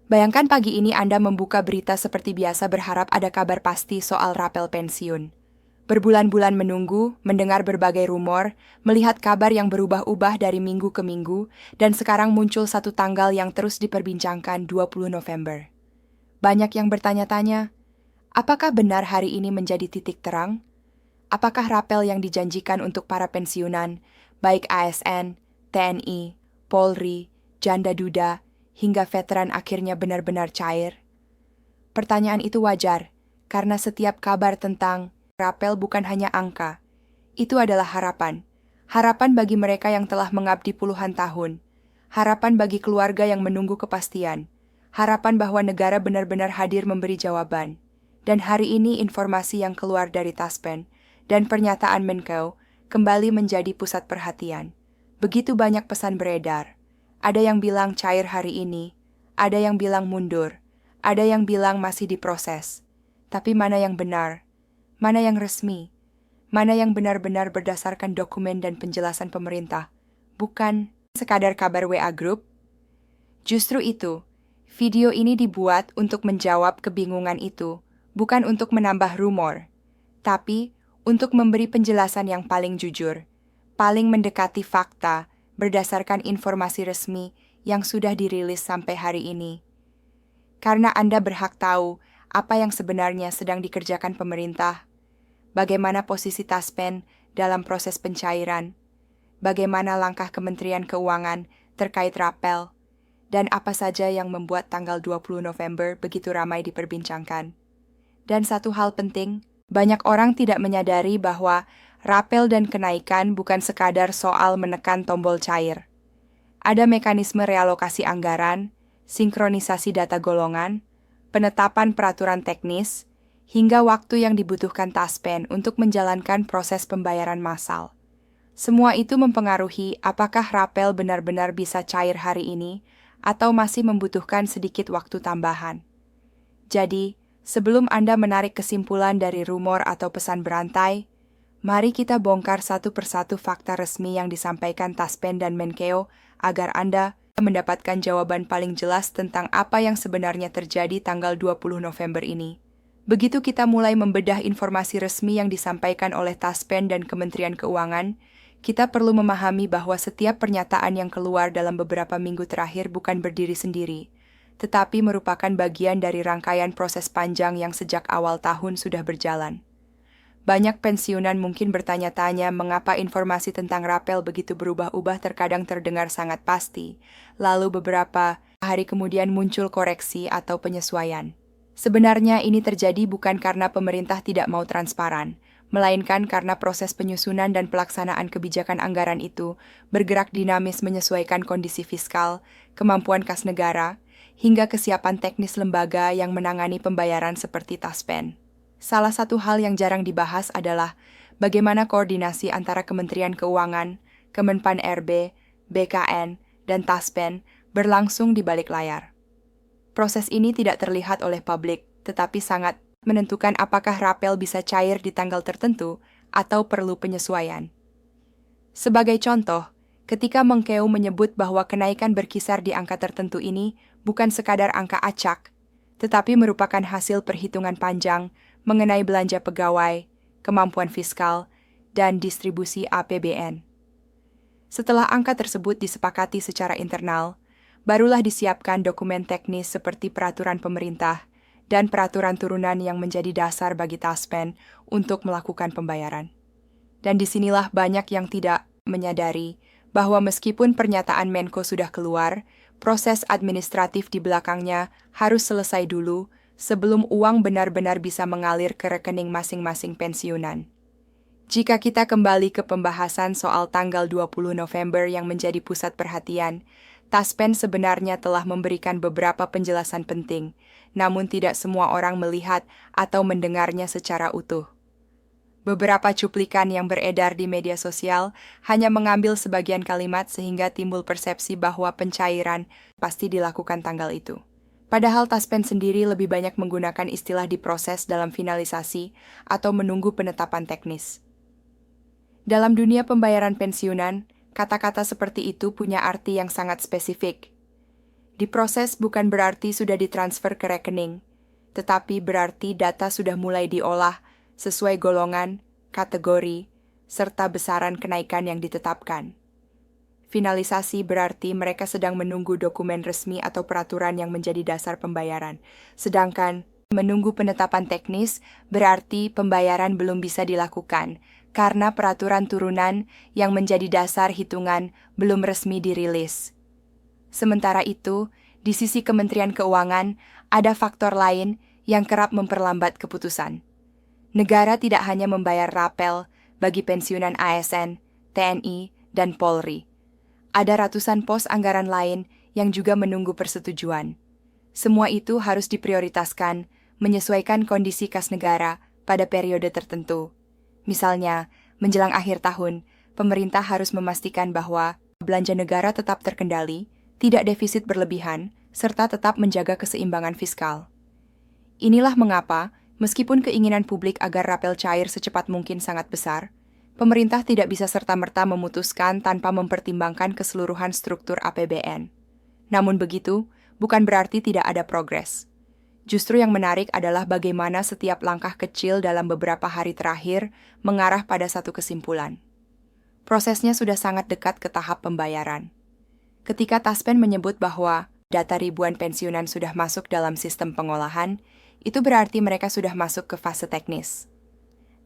Bayangkan pagi ini Anda membuka berita seperti biasa berharap ada kabar pasti soal rapel pensiun. Berbulan-bulan menunggu, mendengar berbagai rumor, melihat kabar yang berubah-ubah dari minggu ke minggu, dan sekarang muncul satu tanggal yang terus diperbincangkan 20 November. Banyak yang bertanya-tanya, apakah benar hari ini menjadi titik terang? Apakah rapel yang dijanjikan untuk para pensiunan, baik ASN, TNI, Polri, janda duda, hingga veteran akhirnya benar-benar cair? Pertanyaan itu wajar, karena setiap kabar tentang rapel bukan hanya angka. Itu adalah harapan. Harapan bagi mereka yang telah mengabdi puluhan tahun. Harapan bagi keluarga yang menunggu kepastian. Harapan bahwa negara benar-benar hadir memberi jawaban. Dan hari ini informasi yang keluar dari Taspen dan pernyataan Menko kembali menjadi pusat perhatian. Begitu banyak pesan beredar. Ada yang bilang cair hari ini, ada yang bilang mundur, ada yang bilang masih diproses. Tapi mana yang benar? Mana yang resmi? Mana yang benar-benar berdasarkan dokumen dan penjelasan pemerintah? Bukan sekadar kabar WA Group? Justru itu, video ini dibuat untuk menjawab kebingungan itu, bukan untuk menambah rumor, tapi untuk memberi penjelasan yang paling jujur, paling mendekati fakta berdasarkan informasi resmi yang sudah dirilis sampai hari ini. Karena Anda berhak tahu apa yang sebenarnya sedang dikerjakan pemerintah, bagaimana posisi Taspen dalam proses pencairan, bagaimana langkah Kementerian Keuangan terkait rapel, dan apa saja yang membuat tanggal 20 November begitu ramai diperbincangkan. Dan satu hal penting, banyak orang tidak menyadari bahwa rapel dan kenaikan bukan sekadar soal menekan tombol cair. Ada mekanisme realokasi anggaran, sinkronisasi data golongan, penetapan peraturan teknis, hingga waktu yang dibutuhkan Taspen untuk menjalankan proses pembayaran massal. Semua itu mempengaruhi apakah rapel benar-benar bisa cair hari ini atau masih membutuhkan sedikit waktu tambahan. Jadi, sebelum Anda menarik kesimpulan dari rumor atau pesan berantai, mari kita bongkar satu persatu fakta resmi yang disampaikan Taspen dan Menkeu agar Anda mendapatkan jawaban paling jelas tentang apa yang sebenarnya terjadi tanggal 20 November ini. Begitu kita mulai membedah informasi resmi yang disampaikan oleh Taspen dan Kementerian Keuangan, kita perlu memahami bahwa setiap pernyataan yang keluar dalam beberapa minggu terakhir bukan berdiri sendiri, tetapi merupakan bagian dari rangkaian proses panjang yang sejak awal tahun sudah berjalan. Banyak pensiunan mungkin bertanya-tanya mengapa informasi tentang rapel begitu berubah-ubah terkadang terdengar sangat pasti, lalu beberapa hari kemudian muncul koreksi atau penyesuaian. Sebenarnya ini terjadi bukan karena pemerintah tidak mau transparan, melainkan karena proses penyusunan dan pelaksanaan kebijakan anggaran itu bergerak dinamis menyesuaikan kondisi fiskal, kemampuan kas negara, hingga kesiapan teknis lembaga yang menangani pembayaran seperti Taspen. Salah satu hal yang jarang dibahas adalah bagaimana koordinasi antara Kementerian Keuangan, Kemenpan RB, BKN, dan Taspen berlangsung di balik layar. Proses ini tidak terlihat oleh publik, tetapi sangat menentukan apakah rapel bisa cair di tanggal tertentu atau perlu penyesuaian. Sebagai contoh, ketika Menkeu menyebut bahwa kenaikan berkisar di angka tertentu ini bukan sekadar angka acak, tetapi merupakan hasil perhitungan panjang mengenai belanja pegawai, kemampuan fiskal, dan distribusi APBN. Setelah angka tersebut disepakati secara internal, barulah disiapkan dokumen teknis seperti peraturan pemerintah dan peraturan turunan yang menjadi dasar bagi Taspen untuk melakukan pembayaran. Dan disinilah banyak yang tidak menyadari bahwa meskipun pernyataan Menko sudah keluar, proses administratif di belakangnya harus selesai dulu sebelum uang benar-benar bisa mengalir ke rekening masing-masing pensiunan. Jika kita kembali ke pembahasan soal tanggal 20 November yang menjadi pusat perhatian, Taspen sebenarnya telah memberikan beberapa penjelasan penting, namun tidak semua orang melihat atau mendengarnya secara utuh. Beberapa cuplikan yang beredar di media sosial hanya mengambil sebagian kalimat sehingga timbul persepsi bahwa pencairan pasti dilakukan tanggal itu. Padahal Taspen sendiri lebih banyak menggunakan istilah diproses dalam finalisasi atau menunggu penetapan teknis. Dalam dunia pembayaran pensiunan, kata-kata seperti itu punya arti yang sangat spesifik. Diproses bukan berarti sudah ditransfer ke rekening, tetapi berarti data sudah mulai diolah sesuai golongan, kategori, serta besaran kenaikan yang ditetapkan. Finalisasi berarti mereka sedang menunggu dokumen resmi atau peraturan yang menjadi dasar pembayaran, sedangkan menunggu penetapan teknis berarti pembayaran belum bisa dilakukan karena peraturan turunan yang menjadi dasar hitungan belum resmi dirilis. Sementara itu, di sisi Kementerian Keuangan, ada faktor lain yang kerap memperlambat keputusan. Negara tidak hanya membayar rapel bagi pensiunan ASN, TNI, dan Polri. Ada ratusan pos anggaran lain yang juga menunggu persetujuan. Semua itu harus diprioritaskan, menyesuaikan kondisi kas negara pada periode tertentu. Misalnya, menjelang akhir tahun, pemerintah harus memastikan bahwa belanja negara tetap terkendali, tidak defisit berlebihan, serta tetap menjaga keseimbangan fiskal. Inilah mengapa, meskipun keinginan publik agar rapel cair secepat mungkin sangat besar, pemerintah tidak bisa serta-merta memutuskan tanpa mempertimbangkan keseluruhan struktur APBN. Namun begitu, bukan berarti tidak ada progres. Justru yang menarik adalah bagaimana setiap langkah kecil dalam beberapa hari terakhir mengarah pada satu kesimpulan. Prosesnya sudah sangat dekat ke tahap pembayaran. Ketika Taspen menyebut bahwa data ribuan pensiunan sudah masuk dalam sistem pengolahan, itu berarti mereka sudah masuk ke fase teknis.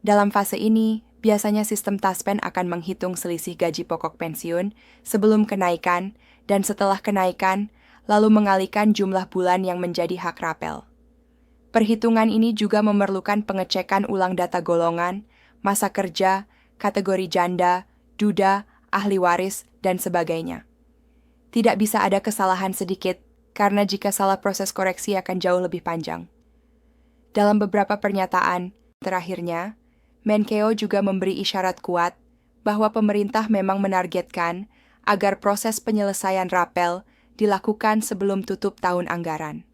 Dalam fase ini, biasanya sistem Taspen akan menghitung selisih gaji pokok pensiun sebelum kenaikan dan setelah kenaikan, lalu mengalihkan jumlah bulan yang menjadi hak rapel. Perhitungan ini juga memerlukan pengecekan ulang data golongan, masa kerja, kategori janda, duda, ahli waris, dan sebagainya. Tidak bisa ada kesalahan sedikit, karena jika salah proses koreksi akan jauh lebih panjang. Dalam beberapa pernyataan, terakhirnya, Menkeu juga memberi isyarat kuat bahwa pemerintah memang menargetkan agar proses penyelesaian rapel dilakukan sebelum tutup tahun anggaran.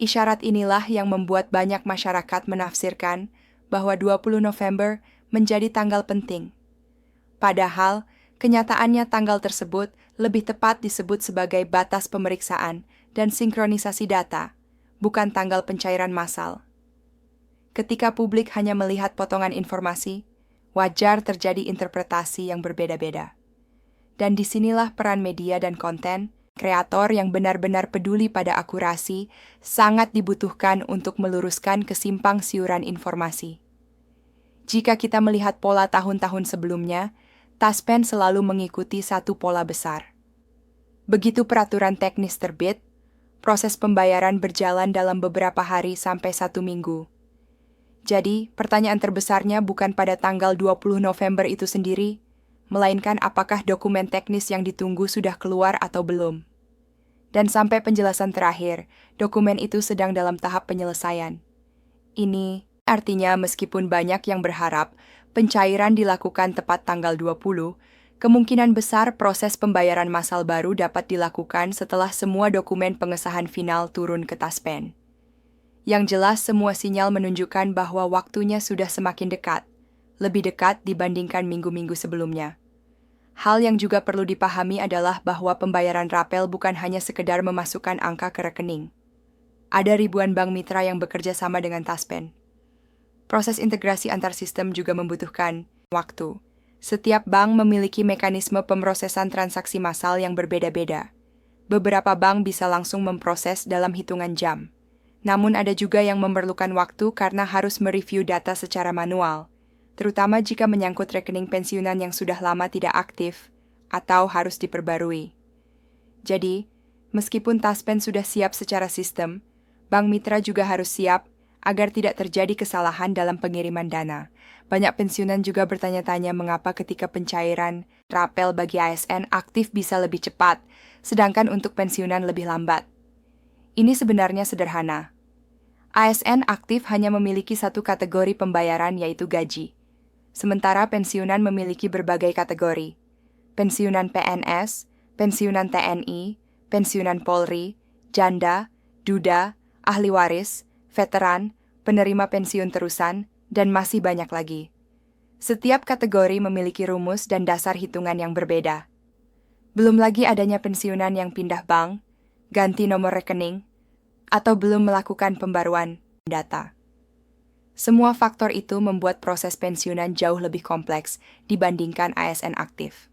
Isyarat inilah yang membuat banyak masyarakat menafsirkan bahwa 20 November menjadi tanggal penting. Padahal, kenyataannya tanggal tersebut lebih tepat disebut sebagai batas pemeriksaan dan sinkronisasi data, bukan tanggal pencairan massal. Ketika publik hanya melihat potongan informasi, wajar terjadi interpretasi yang berbeda-beda. Dan disinilah peran media dan konten, kreator yang benar-benar peduli pada akurasi, sangat dibutuhkan untuk meluruskan kesimpang siuran informasi. Jika kita melihat pola tahun-tahun sebelumnya, Taspen selalu mengikuti satu pola besar. Begitu peraturan teknis terbit, proses pembayaran berjalan dalam beberapa hari sampai 1 minggu. Jadi, pertanyaan terbesarnya bukan pada tanggal 20 November itu sendiri, melainkan apakah dokumen teknis yang ditunggu sudah keluar atau belum. Dan sampai penjelasan terakhir, dokumen itu sedang dalam tahap penyelesaian. Ini artinya meskipun banyak yang berharap pencairan dilakukan tepat tanggal 20, kemungkinan besar proses pembayaran massal baru dapat dilakukan setelah semua dokumen pengesahan final turun ke Taspen. Yang jelas semua sinyal menunjukkan bahwa waktunya sudah semakin dekat, lebih dekat dibandingkan minggu-minggu sebelumnya. Hal yang juga perlu dipahami adalah bahwa pembayaran rapel bukan hanya sekedar memasukkan angka ke rekening. Ada ribuan bank mitra yang bekerja sama dengan Taspen. Proses integrasi antar sistem juga membutuhkan waktu. Setiap bank memiliki mekanisme pemrosesan transaksi massal yang berbeda-beda. Beberapa bank bisa langsung memproses dalam hitungan jam. Namun ada juga yang memerlukan waktu karena harus mereview data secara manual, terutama jika menyangkut rekening pensiunan yang sudah lama tidak aktif atau harus diperbarui. Jadi, meskipun Taspen sudah siap secara sistem, bank mitra juga harus siap agar tidak terjadi kesalahan dalam pengiriman dana. Banyak pensiunan juga bertanya-tanya mengapa ketika pencairan rapel bagi ASN aktif bisa lebih cepat, sedangkan untuk pensiunan lebih lambat. Ini sebenarnya sederhana. ASN aktif hanya memiliki satu kategori pembayaran yaitu gaji. Sementara pensiunan memiliki berbagai kategori. Pensiunan PNS, pensiunan TNI, pensiunan Polri, janda, duda, ahli waris, veteran, penerima pensiun terusan, dan masih banyak lagi. Setiap kategori memiliki rumus dan dasar hitungan yang berbeda. Belum lagi adanya pensiunan yang pindah bank, ganti nomor rekening, atau belum melakukan pembaruan data. Semua faktor itu membuat proses pensiunan jauh lebih kompleks dibandingkan ASN aktif.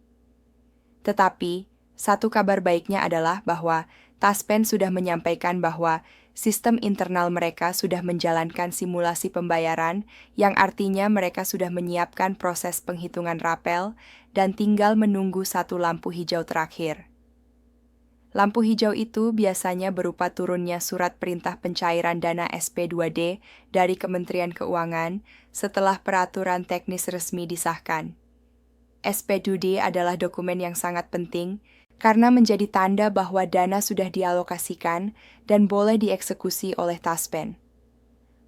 Tetapi, satu kabar baiknya adalah bahwa Taspen sudah menyampaikan bahwa sistem internal mereka sudah menjalankan simulasi pembayaran, yang artinya mereka sudah menyiapkan proses penghitungan rapel dan tinggal menunggu satu lampu hijau terakhir. Lampu hijau itu biasanya berupa turunnya surat perintah pencairan dana SP2D dari Kementerian Keuangan setelah peraturan teknis resmi disahkan. SP2D adalah dokumen yang sangat penting karena menjadi tanda bahwa dana sudah dialokasikan dan boleh dieksekusi oleh Taspen.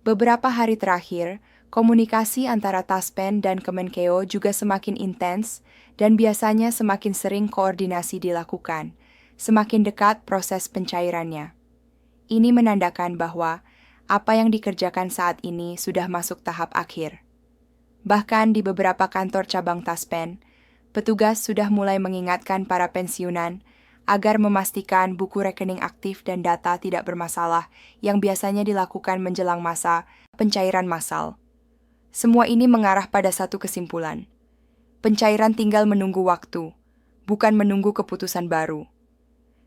Beberapa hari terakhir, komunikasi antara Taspen dan Kemenkeu juga semakin intens dan biasanya semakin sering koordinasi dilakukan, semakin dekat proses pencairannya. Ini menandakan bahwa apa yang dikerjakan saat ini sudah masuk tahap akhir. Bahkan di beberapa kantor cabang Taspen, petugas sudah mulai mengingatkan para pensiunan agar memastikan buku rekening aktif dan data tidak bermasalah yang biasanya dilakukan menjelang masa pencairan massal. Semua ini mengarah pada satu kesimpulan. Pencairan tinggal menunggu waktu, bukan menunggu keputusan baru.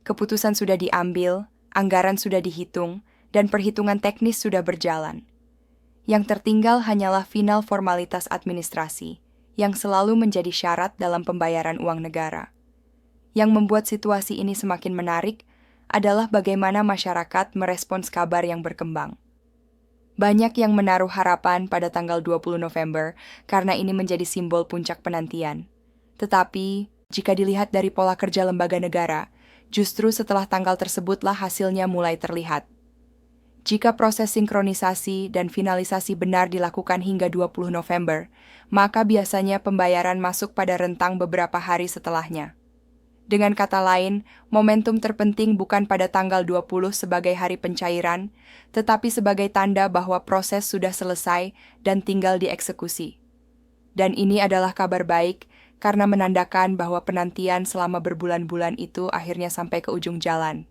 Keputusan sudah diambil, anggaran sudah dihitung, dan perhitungan teknis sudah berjalan. Yang tertinggal hanyalah final formalitas administrasi, yang selalu menjadi syarat dalam pembayaran uang negara. Yang membuat situasi ini semakin menarik adalah bagaimana masyarakat merespons kabar yang berkembang. Banyak yang menaruh harapan pada tanggal 20 November karena ini menjadi simbol puncak penantian. Tetapi, jika dilihat dari pola kerja lembaga negara, justru setelah tanggal tersebutlah hasilnya mulai terlihat. Jika proses sinkronisasi dan finalisasi benar dilakukan hingga 20 November, maka biasanya pembayaran masuk pada rentang beberapa hari setelahnya. Dengan kata lain, momentum terpenting bukan pada tanggal 20 sebagai hari pencairan, tetapi sebagai tanda bahwa proses sudah selesai dan tinggal dieksekusi. Dan ini adalah kabar baik, karena menandakan bahwa penantian selama berbulan-bulan itu akhirnya sampai ke ujung jalan.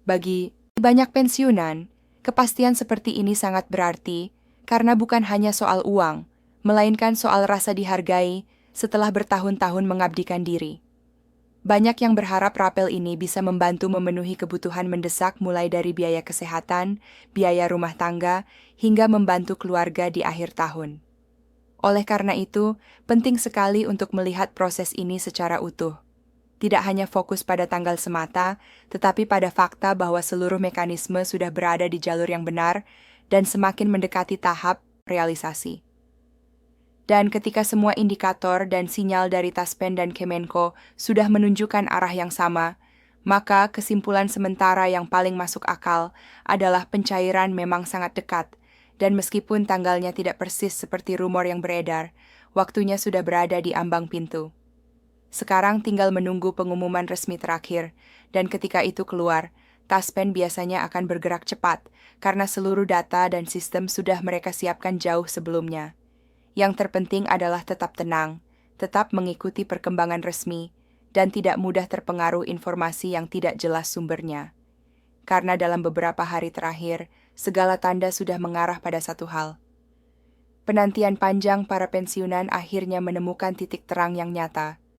Bagi banyak pensiunan, kepastian seperti ini sangat berarti karena bukan hanya soal uang, melainkan soal rasa dihargai setelah bertahun-tahun mengabdikan diri. Banyak yang berharap rapel ini bisa membantu memenuhi kebutuhan mendesak mulai dari biaya kesehatan, biaya rumah tangga, hingga membantu keluarga di akhir tahun. Oleh karena itu, penting sekali untuk melihat proses ini secara utuh. Tidak hanya fokus pada tanggal semata, tetapi pada fakta bahwa seluruh mekanisme sudah berada di jalur yang benar dan semakin mendekati tahap realisasi. Dan ketika semua indikator dan sinyal dari Taspen dan Kemenko sudah menunjukkan arah yang sama, maka kesimpulan sementara yang paling masuk akal adalah pencairan memang sangat dekat, dan meskipun tanggalnya tidak persis seperti rumor yang beredar, waktunya sudah berada di ambang pintu. Sekarang tinggal menunggu pengumuman resmi terakhir, dan ketika itu keluar, Taspen biasanya akan bergerak cepat, karena seluruh data dan sistem sudah mereka siapkan jauh sebelumnya. Yang terpenting adalah tetap tenang, tetap mengikuti perkembangan resmi, dan tidak mudah terpengaruh informasi yang tidak jelas sumbernya. Karena dalam beberapa hari terakhir, segala tanda sudah mengarah pada satu hal. Penantian panjang para pensiunan akhirnya menemukan titik terang yang nyata,